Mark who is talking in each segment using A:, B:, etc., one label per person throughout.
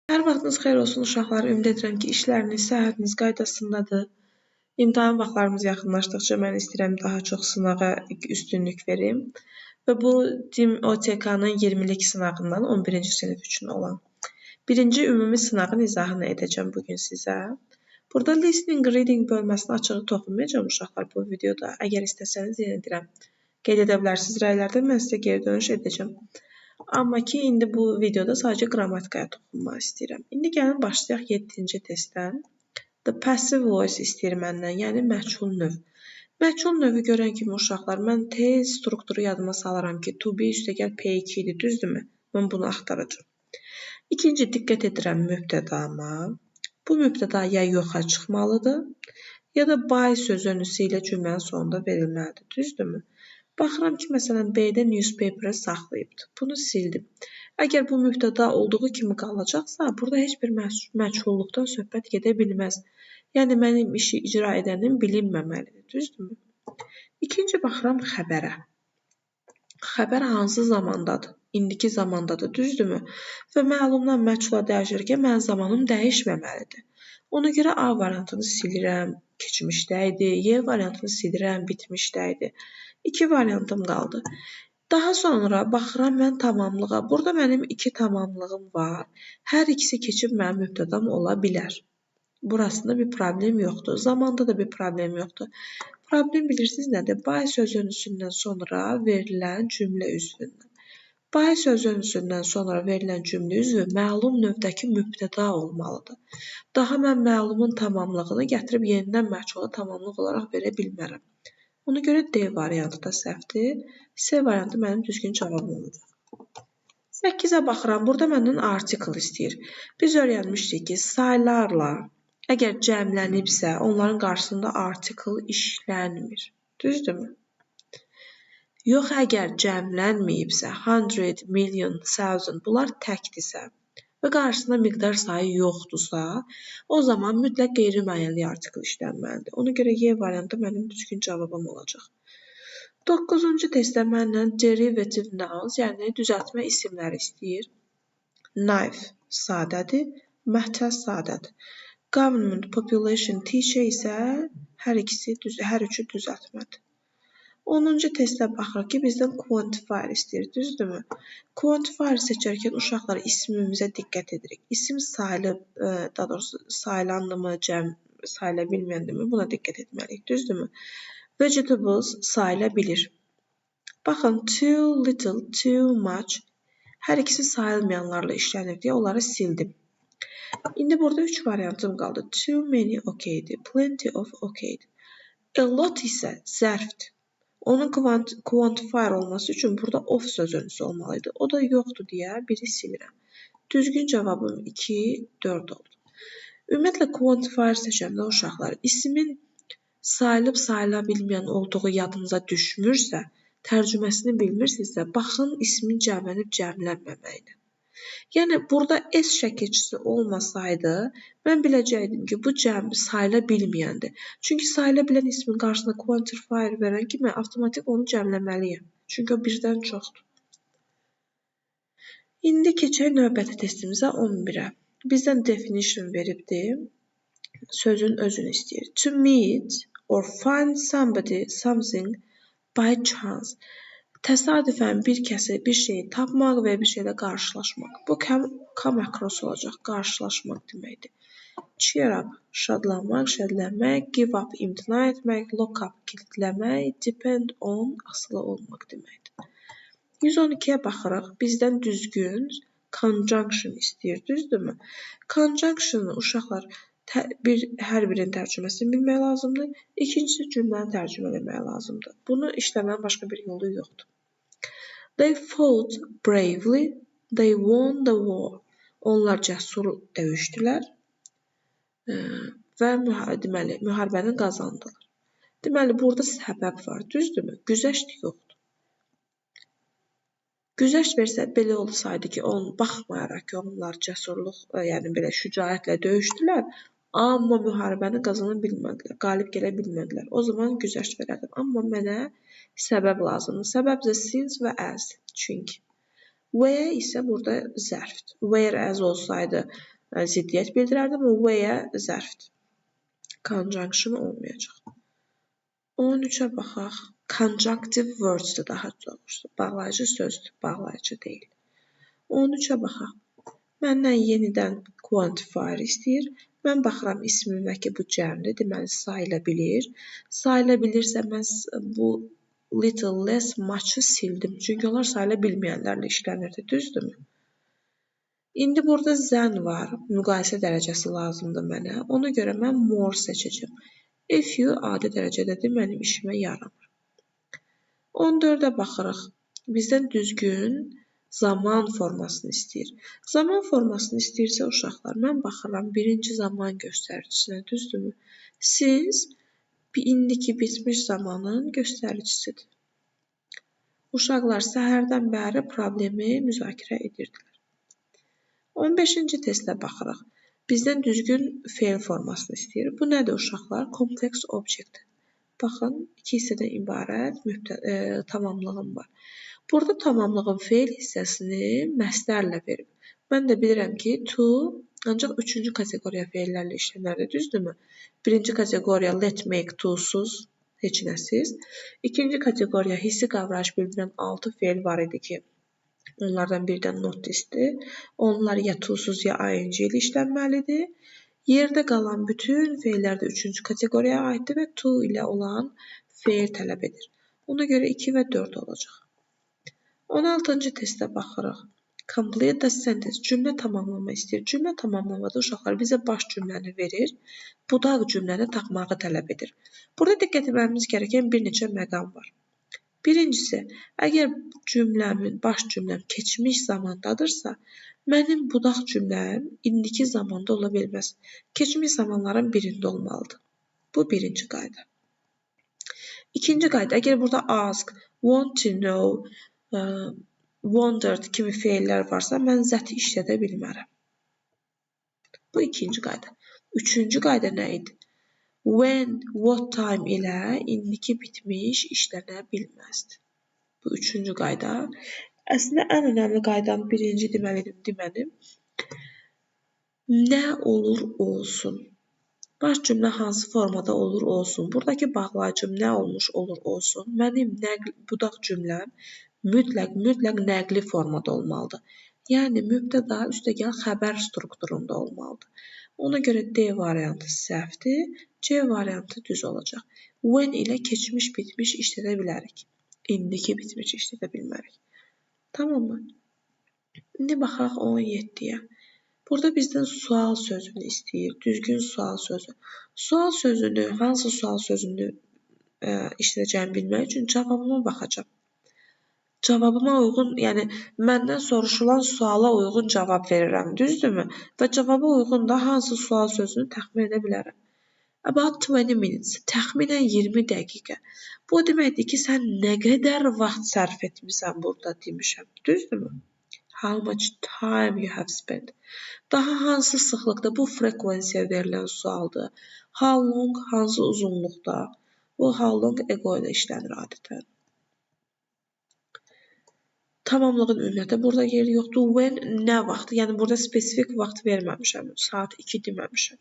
A: Hər vaxtınız xeyir olsun uşaqlar. Ümid edirəm ki, işləriniz, səhhətiniz qaydasındadır. İmtahan vaxtlarımız yaxınlaşdıqca mən istəyirəm daha çox sınağa üstünlük verim. Və bu DİM OTK-nın 20-lik sınağından 11-ci sinif üçün olan birinci ümumi sınağın izahını edəcəm bugün sizə. Burada listening, reading bölməsini açığı toxunmayacağım uşaqlar bu videoda. Əgər istəsəniz yenə deyirəm, qeyd edə bilərsiniz rəylərdə, mən sizə geri dönüş edəcəm. Amma ki, indi bu videoda sadəcə qrammatikaya toxunmaq istəyirəm. İndi gəlin başlayaq 7-ci testdən. The passive voice istəyir məndən, yəni məchul növ. Məchul növü görən kimi uşaqlar, mən tez strukturu yadıma salıram ki, to be üstəgəl P2 idi, düzdürmü? Mən bunu axtaracağım. İkinci, diqqət edirəm mübtədama. Bu mübtəda ya yoxa çıxmalıdır, ya da by sözünüsü ilə cümlənin sonunda verilməlidir, düzdürmü? Baxıram ki, məsələn, B-də newspaper-ı saxlayıbdır. Bunu sildim. Əgər bu mübtəda olduğu kimi qalacaqsa, burada heç bir məchulluqdan söhbət gedə bilməz. Yəni, mənim işi icra edənim bilinməməlidir, düzdürmü? İkinci, baxıram xəbərə. Xəbər hansı zamandadır? İndiki zamandadır, düzdürmü? Və məlumdan məchula dəyişərkən mənim zamanım dəyişməməlidir. Ona görə A variantını silirəm, keçmişdə idi. Y variantını silirəm, bitmişdə idi. 2 variantım qaldı. Daha sonra baxıram mən tamamlığa. Burada mənim 2 tamamlığım var. Hər ikisi keçib mənim mübtədam ola bilər. Burasında bir problem yoxdur. Zamanda da bir problem yoxdur. Problem bilirsiniz nədir? By sözünüsündən sonra verilən cümlə üzvündən. By sözünüsündən sonra verilən cümlə üzvü məlum növdəki mübtəda olmalıdır. Daha mən məlumun tamamlığını gətirib yenidən məchula tamamlıq olaraq verə bilmərəm. Ona görə D variantı da səhvdir. C variantı mənim düzgün cavabım olacaq. 8-ə baxıram. Burada məndən article istəyir. Biz öyrənmişdik ki, saylarla əgər cəmlənibsə, onların qarşısında article işlənmir. Düzdürmü? Yox, əgər cəmlənməyibsə, 100, million, 1000 bunlar təkdirsə və qarşısında miqdar sayı yoxdursa, o zaman mütləq qeyri-müəyyənli artikel işlənməlidir. Ona görə Y variantı mənim düzgün cavabım olacaq. 9-cu testdə məndən derivative nouns, yəni düzəltmə isimləri istəyir. Knife sadədir, matter sadədir. Government, population, teacher isə hər üçü düzəltmədir. 10-cu testdə baxırıq ki, bizdən quantifier istəyir, düzdürmü? Quantifier seçərkən uşaqlar ismimizə diqqət edirik. İsim sayılıb, daha doğrusu sayılandımı, sayıla bilməyəndimi buna diqqət etməliyik, düzdürmü? Vegetables sayıla bilir. Baxın, too little, too much hər ikisi sayılmayanlarla işlənir deyə onları sildim. İndi burada 3 variantım qaldı. Too many okeydir, plenty of okeydir. A lot isə zərfdir. Onun quantifier olması üçün burada of sözünüsü olmalıydı. O da yoxdur deyə biri silirəm. Düzgün cavabım 2, 4 oldu. Ümumiyyətlə, quantifier seçəndə uşaqlar, ismin sayılıb sayıla bilməyən olduğu yadınıza düşmürsə, tərcüməsini bilmirsinizsə, baxın ismin cəmlənib cəmlənməməyinə. Yəni, burada S şəkilçisi olmasaydı, mən biləcəkdim ki, bu sayıla bilməyəndir. Çünki sayıla bilən ismin qarşısına quantifier verən kimi avtomatik onu cəmləməliyəm. Çünki o birdən çoxdur. İndi keçək növbəti testimizə 11-ə. Bizdən definition veribdir. Sözün özünü istəyir. To meet or find somebody, something by chance. Təsadüfən bir kəsi, bir şeyi tapmaq və bir şeylə qarşılaşmaq. Bu come across olacaq, qarşılaşmaq deməkdir. Cheer up, şadlanmaq, şədlənmək, give up, imtina etmək, lock up, kilitləmək, depend on, asılı olmaq deməkdir. 112-yə baxırıq, bizdən düzgün conjunction istəyir, düzdürmü? Conjunction uşaqlar hər birinin tərcüməsini bilmək lazımdır. İkincisi cümləni tərcümə etmək lazımdır. Bunu işləmənin başqa bir yolu yoxdur. They fought bravely, they won the war. Onlar cəsur döyüşdülər və deməli, müharibəni qazandılar. Deməli, burada səbəb var, düzdürmü? Güzəşt yoxdur. Güzəşt versə belə olsaydı ki, baxmayaraq ki, onlar cəsurluq, yəni belə şücaətlə döyüşdülər, amma müharibəni qazana bilmədilər, qalib gələ bilmədilər. O zaman güzəşt verərdim. Amma mənə səbəb lazımdır. Səbəb də since və as. Çünki. Where isə burada zərfdir. Whereas olsaydı ziddiyyət bildirərdim. Where zərfdir. Conjunction olmayacaq. 13-ə baxaq. Conjunctive words'dır daha doğrusu. Bağlayıcı sözdür, bağlayıcı deyil. 13-ə baxaq. Məndən yenidən quantifier istəyir. Mən baxıram ismimə ki, bu cəmdir, deməli sayıla bilir. Sayıla bilirsə, mən bu little, less, much-ı sildim. Çünki onlar sayıla bilməyənlərlə işlənirdi, düzdürmü? İndi burada than var, müqayisə dərəcəsi lazımdır mənə. Ona görə mən more seçəcəm. If you adi dərəcədədir, mənim işimə yaramır. 14-ə baxırıq. Bizdən düzgün zaman formasını istəyir. Zaman formasını istəyirsə uşaqlar, mən baxıram birinci zaman göstəricisinə, düzdürmü? Siz indiki bitmiş zamanın göstəricisidir. Uşaqlar səhərdən bəri problemi müzakirə edirdilər. 15-ci testə baxırıq. Bizdən düzgün fe'l formasını istəyir. Bu nədir uşaqlar? Complex object. Baxın, iki hissədən ibarət tamamlığım var. Burada tamamlığın fe'l hissəsini məstərlə verib. Mən də bilirəm ki, to ancaq 3-cü kateqoriya fe'llərlə işlənərdir, düzdürmü? Birinci kateqoriya let, make, to-suz, heç nəsiz. İkinci kateqoriya hissi qavrayış bildirən 6 fe'l var idi ki, onlardan biridən notice'dir. Onlar ya to-suz ya ing ilə işlənməlidir. Yerdə qalan bütün fe'llər də 3-cü kateqoriyaya aiddir və to ilə olan fe'l tələb edir. Ona görə 2 və 4 olacaq. 16-cı testə baxırıq. Complete the sentence. Cümlə tamamlama istəyir. Cümlə tamamlamada uşaqlar bizə baş cümləni verir. Budaq cümləni tapmağı tələb edir. Burada diqqət etmemiz gerəkən bir neçə məqam var. Birincisi, əgər baş cümləm keçmiş zamandadırsa, mənim budaq cümləm indiki zamanda ola bilməz. Keçmiş zamanların birində olmalıdır. Bu birinci qayda. İkinci qayda, əgər burada ask, want to know, wondered kimi fe'llər varsa, mən zəti işlədə bilmərəm. Bu ikinci qayda. Üçüncü qayda nə idi? When, what time ilə indiki bitmiş işlənə bilməzdi. Bu üçüncü qayda. Əslində, ən önəmli qaydanın birinci deməlim. Nə olur olsun. Baş cümlə hansı formada olur olsun. Buradakı bağlayıcım nə olmuş olur olsun. Mənim budaq cümləm mütləq nəqli formada olmalıdır. Yəni, mübtəda üstəgəl xəbər strukturunda olmalıdır. Ona görə D variantı səhvdir, C variantı düz olacaq. When ilə keçmiş bitmiş işlədə bilərik. İndiki bitmiş işlədə bilmərik. Tamam mı? İndi baxaq 17-yə. Burada bizdən sual sözünü istəyir, düzgün sual sözü. Sual sözünü, hansı sual sözünü işlədəcəyimi bilmək üçün cavabıma baxacam. Cavabıma uyğun, yəni məndən soruşulan suala uyğun cavab verirəm, düzdürmü? Və cavaba uyğun da hansı sual sözünü təxmin edə bilərəm. About 20 minutes, təxminən 20 dəqiqə. Bu deməkdir ki, sən nə qədər vaxt sərf etmisən burada demişəm, düzdürmü? How much time you have spent. Daha hansı sıxlıqda bu frekuensiya verilən sualdır. How long, hansı uzunluqda. Bu how long ego ilə işlənir adətən. Tamamlığın ümumiyyətlə burada yeri yoxdur. When, nə vaxt. Yəni burada spesifik vaxt verməmişəm. Saat 2 deməmişəm.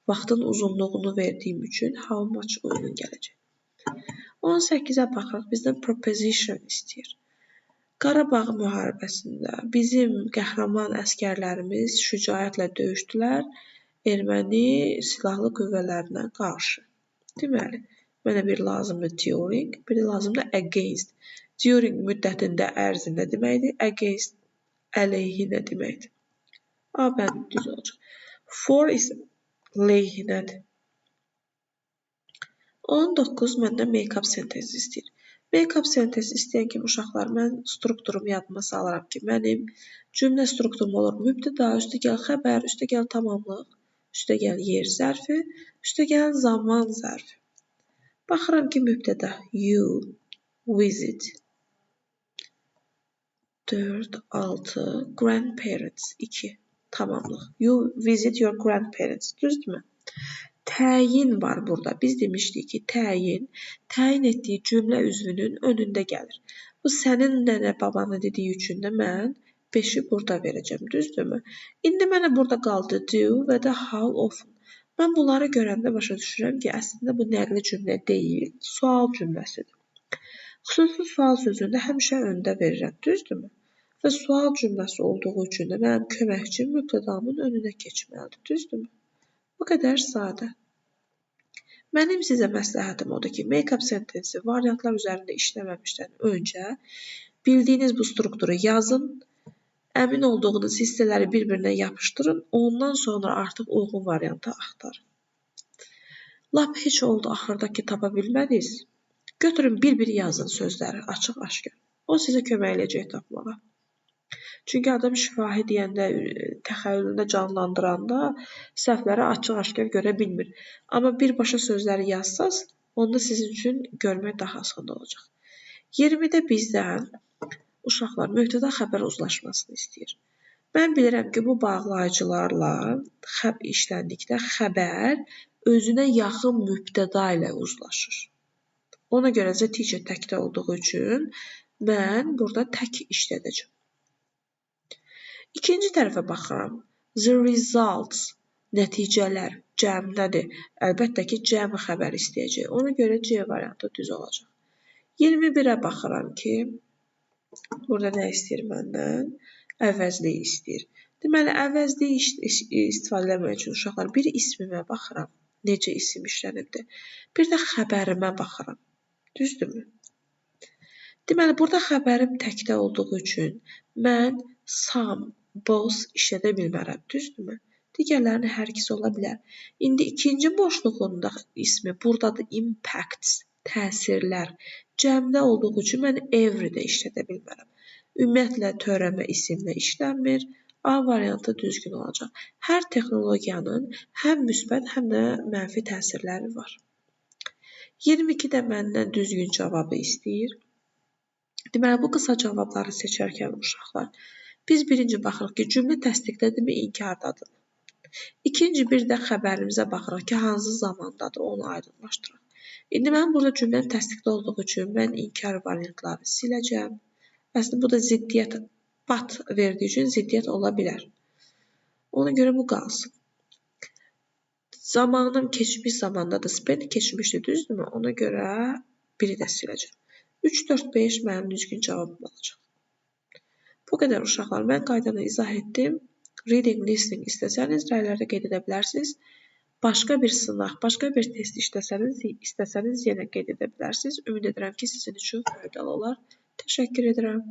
A: Vaxtın uzunluğunu verdiyim üçün how much uyğun gələcək. 18-ə baxırıq. Bizdən proposition istəyir. Qarabağ müharibəsində bizim qəhrəman əsgərlərimiz şücaətlə döyüşdülər erməni silahlı qüvvələrinə qarşı. Deməli, mənə bir lazımdır during, bir lazımdır against. During müddətində ərzində deməkdir, against əleyhinə deməkdir. A bənd düz olacaq. For isə leyhinədir. 19 məndən make-up sentezi istəyir. Make-up sentezi istəyən kimi uşaqlar, mən strukturumu yadıma salıram ki, mənim cümlə strukturum olur. Mübtəda, üstəgəl xəbər, üstəgəl tamamlıq, üstəgəl yer zərfi, üstəgəl zaman zərfi. Baxıram ki, mübtəda you visit 4, 6, grandparents 2, tamamlıq. You visit your grandparents, düzdürmü? Təyin var burada. Biz demişdik ki, təyin etdiyi cümlə üzvünün önündə gəlir. Bu sənin nənə babanı dediyi üçün də mən 5-i burada verəcəm, düzdürmü? İndi mənə burada qaldı do və də how often. Mən bunları görəndə başa düşürəm ki, əslində bu nəqli cümlə deyil, sual cümləsidir. Xüsusi sual sözündə həmişə öndə verirəm, düzdürmü? Və sual cümləsi olduğu üçün də mənim köməkçim mübtədamın önünə keçməlidir, düzdürmü? Bu qədər sadə. Mənim sizə məsləhətim odur ki, make-up sentensi variantlar üzərində işləməmişdən öncə bildiyiniz bu strukturu yazın, əmin olduğunuz hissələri bir-birinə yapışdırın, ondan sonra artıq uyğun variantı axtarın. Lap heç oldu axırdakı tapa bilmədiniz. Götürün bir-bir yazın sözləri açıq-aşkar. O sizə kömək eləyəcək tapmağa. Çünki adam şifahi deyəndə, təxəyyülündə canlandıranda səhvləri açıq-aşkar görə bilmir. Amma birbaşa sözləri yazsaz, onda sizin üçün görmək daha asan olacaq. 20-də bizdən uşaqlar mübtəda xəbər uzlaşmasını istəyir. Mən bilirəm ki, bu bağlayıcılarla işləndikdə xəbər özünə yaxın mübtəda ilə uzlaşır. Ona görə də teacher təkdə olduğu üçün mən burada tək işlədəcəm. İkinci tərəfə baxıram. The results, nəticələr cəmdədir. Əlbəttə ki, cəm xəbər istəyəcək. Ona görə C variantı düz olacaq. 21-ə baxıram ki, burada nə istəyir məndən? Əvəzliyi istəyir. Deməli, əvəzliyi istifadə etmək üçün uşaqlar bir ismimə baxıram. Necə isim işlənibdir. Bir də xəbərimə baxıram. Düzdürmü? Deməli, burada xəbərim təkdə olduğu üçün mən some, both işlədə bilmərəm. Düzdürmü? Digərlərinin hər ikisi ola bilər. İndi ikinci boşluğunda ismi buradadır impacts, təsirlər. Cəmdə olduğu üçün mən every də işlədə bilmərəm. Ümumiyyətlə, törəmə isimlə işlənmir. A variantı düzgün olacaq. Hər texnologiyanın həm müsbət, həm də mənfi təsirləri var. 22-də məndən düzgün cavabı istəyir. Deməli, bu qısa cavabları seçərkən uşaqlar, biz birinci baxırıq ki, cümlə təsdiqdədirmi, inkardadır. İkinci bir də xəbərimizə baxırıq ki, hansı zamandadır, onu aydınlaşdıraq. İndi mən burada cümlənin təsdiqdə olduğu üçün mən inkar variantları siləcəm. Əslində, bu da ziddiyyət, but verdiyi üçün ziddiyyət ola bilər. Ona görə bu qalsın. Zamanım keçmiş zamandadır, spent keçmişdir, düzdürmü? Ona görə biri də siləcəm. 3, 4, 5 mənim düzgün cavabım olacaq. Bu qədər uşaqlar. Mən qaydanı izah etdim. Reading, listening istəsəniz, rəylərdə qeyd edə bilərsiniz. Başqa bir sınaq, başqa bir test istəsəniz yenə qeyd edə bilərsiniz. Ümid edirəm ki, sizin üçün faydalı olar. Təşəkkür edirəm.